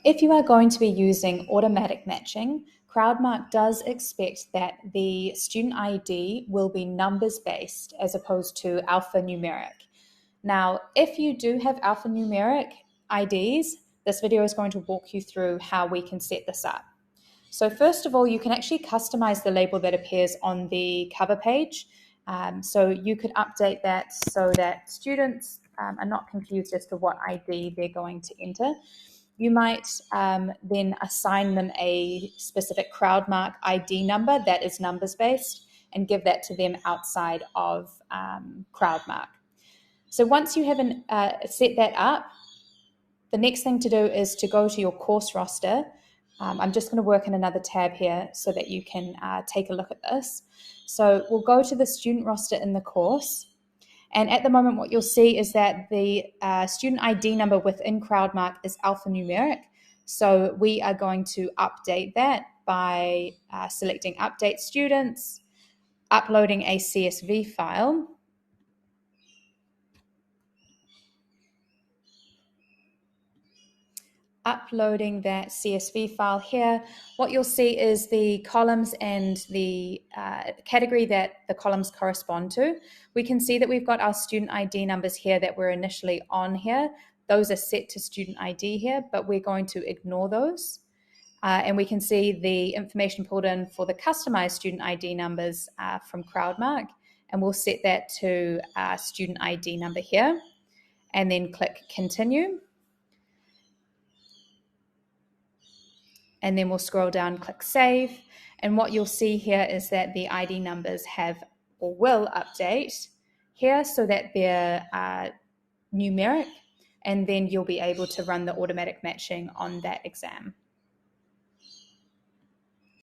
If you are going to be using automatic matching, CrowdMark does expect that the student ID will be numbers based as opposed to alphanumeric. Now, if you do have alphanumeric IDs, this video is going to walk you through how we can set this up. So first of all, you can actually customize the label that appears on the cover page. So you could update that so that students are not confused as to what ID they're going to enter. You might then assign them a specific CrowdMark ID number that is numbers based and give that to them outside of CrowdMark. So once you have set that up, the next thing to do is to go to your course roster. I'm just going to work in another tab here so that you can take a look at this. So we'll go to the student roster in the course. And at the moment, what you'll see is that the student ID number within CrowdMark is alphanumeric. So we are going to update that by selecting Update Students, uploading a CSV file. Uploading that CSV file here, what you'll see is the columns and the category that the columns correspond to. We can see that we've got our student ID numbers here that were initially on here. Those are set to student ID here, but we're going to ignore those. And we can see the information pulled in for the customized student ID numbers from CrowdMark, and we'll set that to student ID number here, and then click Continue. And then we'll scroll down, click Save. And what you'll see here is that the ID numbers have or will update here so that they're numeric, and then you'll be able to run the automatic matching on that exam.